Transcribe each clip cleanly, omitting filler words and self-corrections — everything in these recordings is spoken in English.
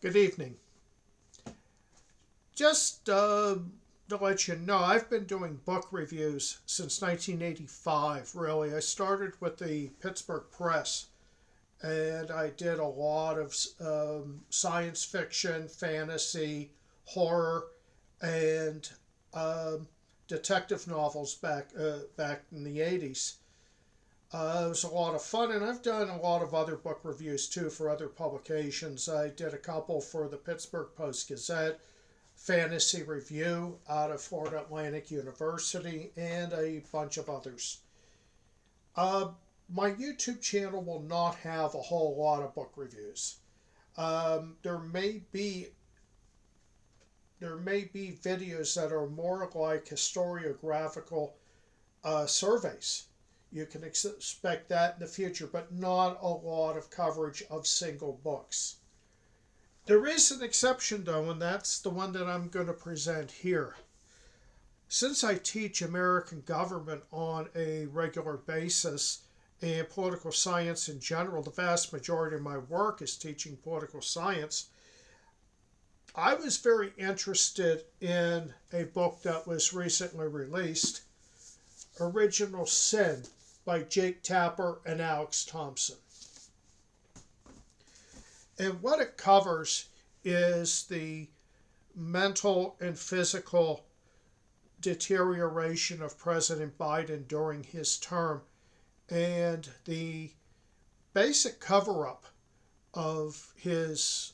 Good evening. Just to let you know, I've been doing book reviews since 1985, really. I started with the Pittsburgh Press, and I did a lot of science fiction, fantasy, horror, and um, detective novels back in the 80s. It was a lot of fun, and I've done a lot of other book reviews too for other publications. I did a couple for the Pittsburgh Post Gazette, Fantasy Review out of Florida Atlantic University, and a bunch of others. Uh, my YouTube channel will not have a whole lot of book reviews. There may be videos that are more like historiographical surveys. You can expect that in the future, but not a lot of coverage of single books. There is an exception, though, and that's the one that I'm going to present here. Since I teach American government on a regular basis and political science in general, the vast majority of my work is teaching political science. I was very interested in a book that was recently released, Original Sin by Jake Tapper and Alex Thompson. And what it covers is the mental and physical deterioration of President Biden during his term and the basic cover up of his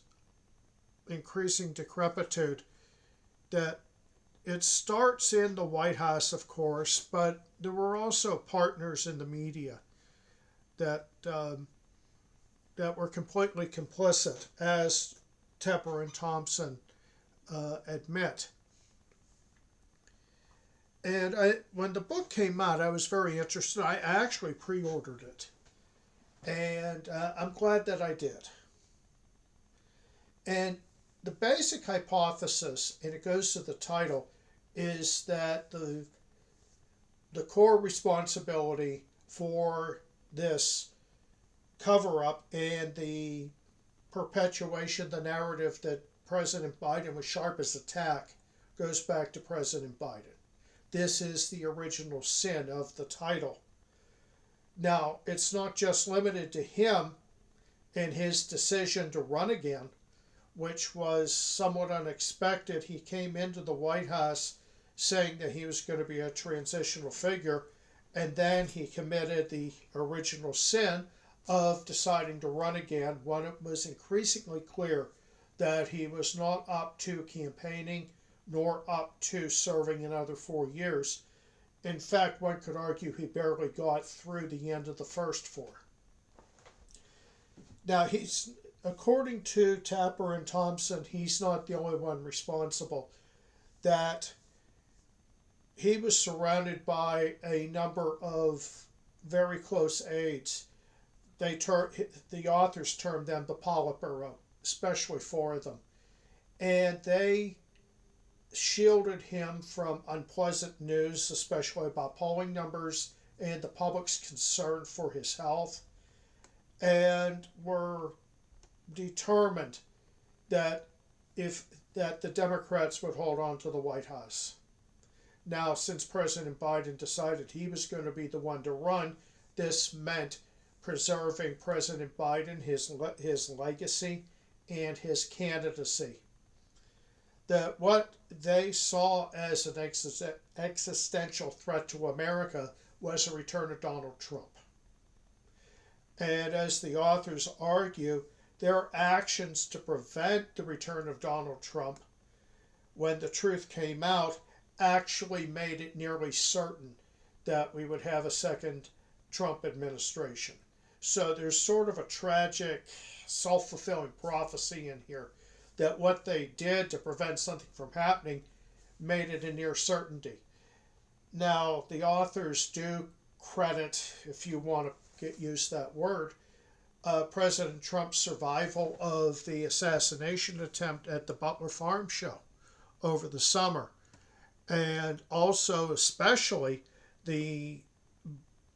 increasing decrepitude. That it starts in the White House, of course, but there were also partners in the media that that were completely complicit, as Tepper and Thompson admit. And when the book came out, I was very interested. I actually pre-ordered it, and I'm glad that I did. And the basic hypothesis, and it goes to the title, is that the core responsibility for this cover up and the perpetuation, the narrative that President Biden was sharp as a tack, goes back to President Biden. This is the original sin of the title. Now, it's not just limited to him and his decision to run again, which was somewhat unexpected. He came into the White House saying that he was going to be a transitional figure, and then he committed the original sin of deciding to run again when it was increasingly clear that he was not up to campaigning nor up to serving another 4 years. In fact, one could argue he barely got through the end of the first four. Now, according to Tapper and Thompson, he's not the only one responsible. That he was surrounded by a number of very close aides. The authors termed them the Politburo, especially four of them, and they shielded him from unpleasant news, especially about polling numbers and the public's concern for his health, and were determined that if that the Democrats would hold on to the White House. Now, since President Biden decided he was going to be the one to run, this meant preserving President Biden, his legacy, and his candidacy. That what they saw as an existential threat to America was a return of Donald Trump. And as the authors argue, their actions to prevent the return of Donald Trump, when the truth came out, actually made it nearly certain that we would have a second Trump administration. So there's sort of a tragic, self fulfilling prophecy in here that what they did to prevent something from happening made it a near certainty. Now, the authors do credit, if you want to use that word, President Trump's survival of the assassination attempt at the Butler Farm Show over the summer, and also, especially, the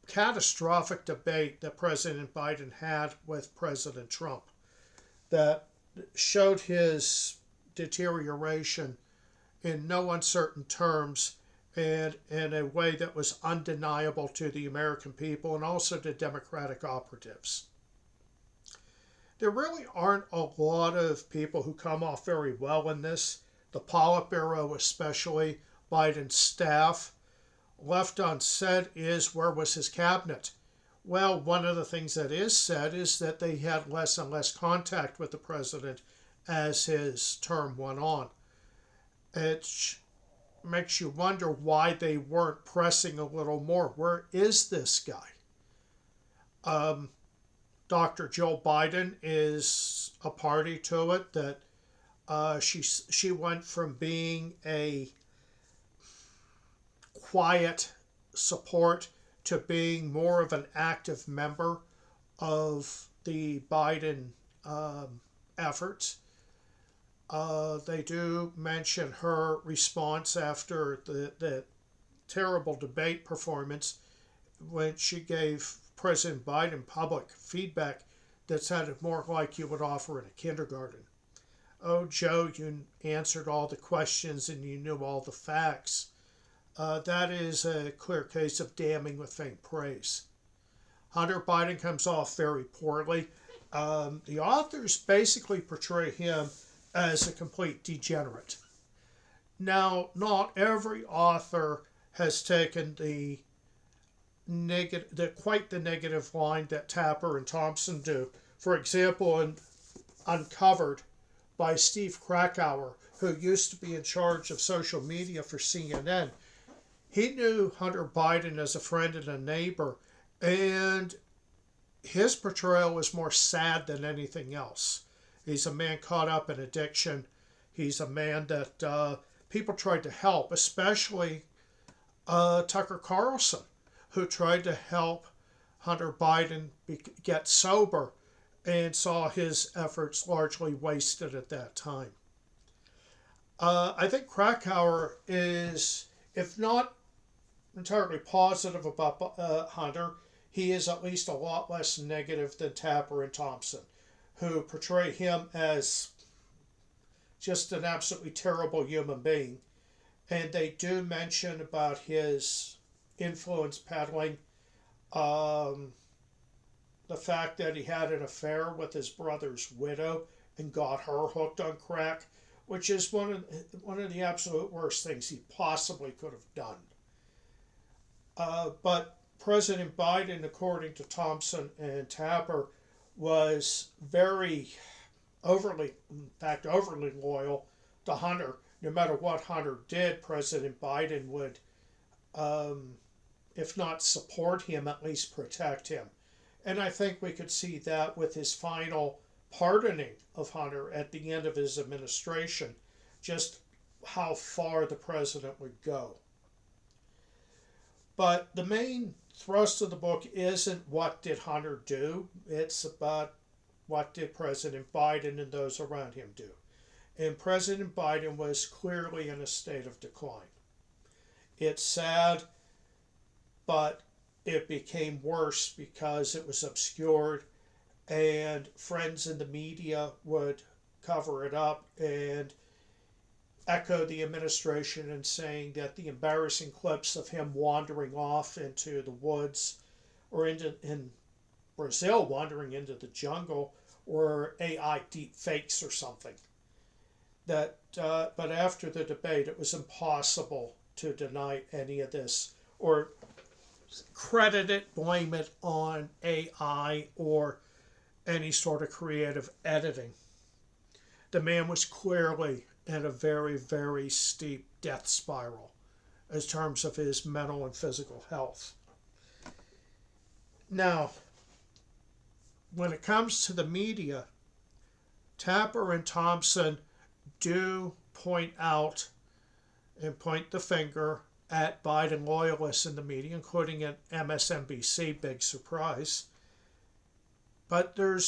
catastrophic debate that President Biden had with President Trump. That showed his deterioration in no uncertain terms and in a way that was undeniable to the American people and also to Democratic operatives. There really aren't a lot of people who come off very well in this. The Politburo, especially Biden's staff. Left unsaid is, where was his cabinet? Well, one of the things that is said is that they had less and less contact with the president as his term went on. It makes you wonder why they weren't pressing a little more. Where is this guy? Dr. Joe Biden is a party to it, that she went from being a quiet support to being more of an active member of the Biden efforts. They do mention her response after the terrible debate performance when she gave President Biden public feedback that sounded more like you would offer in a kindergarten. Oh, Joe, you answered all the questions and you knew all the facts. That is a clear case of damning with faint praise. Hunter Biden comes off very poorly. The authors basically portray him as a complete degenerate. Now, not every author has taken the quite the negative line that Tapper and Thompson do. For example, in Uncovered by Steve Krakauer, who used to be in charge of social media for CNN, he knew Hunter Biden as a friend and a neighbor, and his portrayal was more sad than anything else. He's a man caught up in addiction. He's a man that people tried to help, especially Tucker Carlson, who tried to help Hunter Biden get sober and saw his efforts largely wasted at that time. I think Krakauer is, if not entirely positive about Hunter, he is at least a lot less negative than Tapper and Thompson, who portray him as just an absolutely terrible human being. And they do mention about his influence peddling, the fact that he had an affair with his brother's widow and got her hooked on crack, which is one of the absolute worst things he possibly could have done. But President Biden, according to Thompson and Tapper, was overly loyal to Hunter. No matter what Hunter did, President Biden would, if not support him, at least protect him. And I think we could see that with his final pardoning of Hunter at the end of his administration, just how far the president would go. But the main thrust of the book isn't what did Hunter do, it's about what did President Biden and those around him do. And President Biden was clearly in a state of decline. It's sad, but it became worse because it was obscured and friends in the media would cover it up and echo the administration in saying that the embarrassing clips of him wandering off into the woods or in Brazil wandering into the jungle were AI deep fakes or something. But after the debate, it was impossible to deny any of this or credit it, blame it on AI or any sort of creative editing. The man was clearly in a very, very steep death spiral in terms of his mental and physical health. Now, when it comes to the media, Tapper and Thompson do point out and point the finger at Biden loyalists in the media, including at MSNBC, big surprise. But there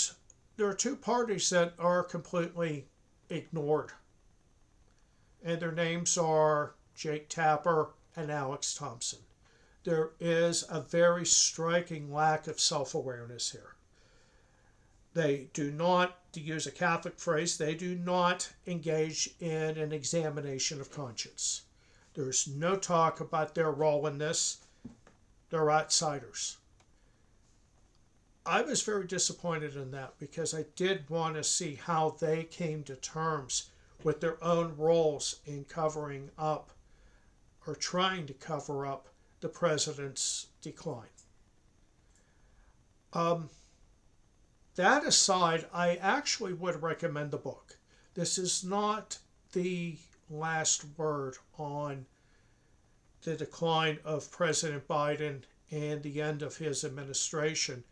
are two parties that are completely ignored. And their names are Jake Tapper and Alex Thompson. There is a very striking lack of self-awareness here. They do not to use a Catholic phrase, they do not engage in an examination of conscience. There's no talk about their role in this. They're outsiders. I was very disappointed in that because I did want to see how they came to terms with their own roles in covering up or trying to cover up the president's decline. That aside, I actually would recommend the book. This is not the last word on the decline of President Biden and the end of his administration.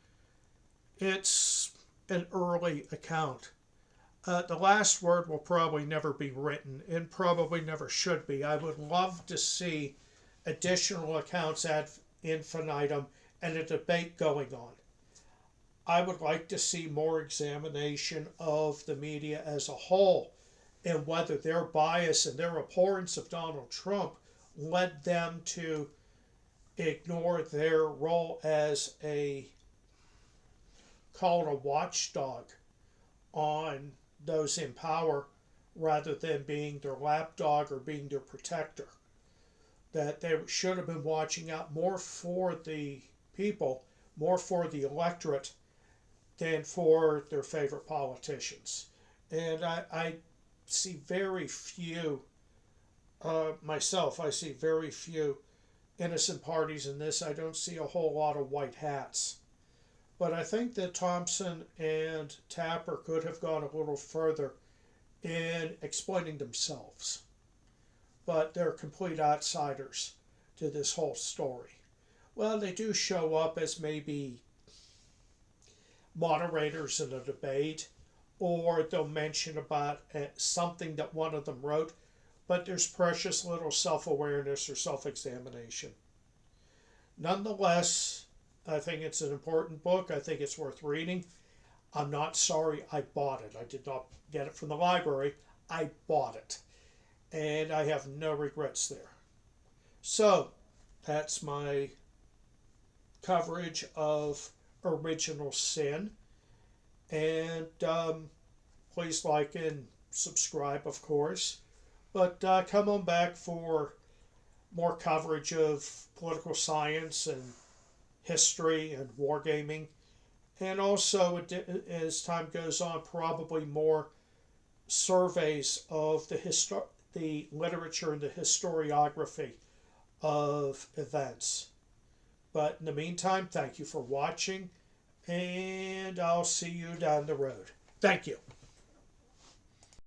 It's an early account. The last word will probably never be written and probably never should be. I would love to see additional accounts ad infinitum and a debate going on. I would like to see more examination of the media as a whole and whether their bias and their abhorrence of Donald Trump led them to ignore their role as call it a watchdog on those in power rather than being their lapdog or being their protector. That they should have been watching out more for the people, more for the electorate than for their favorite politicians. And I see very few, myself, I see very few innocent parties in this. I don't see a whole lot of white hats. But I think that Thompson and Tapper could have gone a little further in explaining themselves. But they're complete outsiders to this whole story. Well, they do show up as maybe moderators in a debate, or they'll mention about something that one of them wrote, but there's precious little self-awareness or self-examination. Nonetheless, I think it's an important book. I think it's worth reading. I'm not sorry I bought it. I did not get it from the library. I bought it. And I have no regrets there. So, that's my coverage of Original Sin. And please like and subscribe, of course. But come on back for more coverage of political science and history and wargaming. And also, as time goes on, probably more surveys of the literature and the historiography of events. But in the meantime, thank you for watching, and I'll see you down the road. Thank you.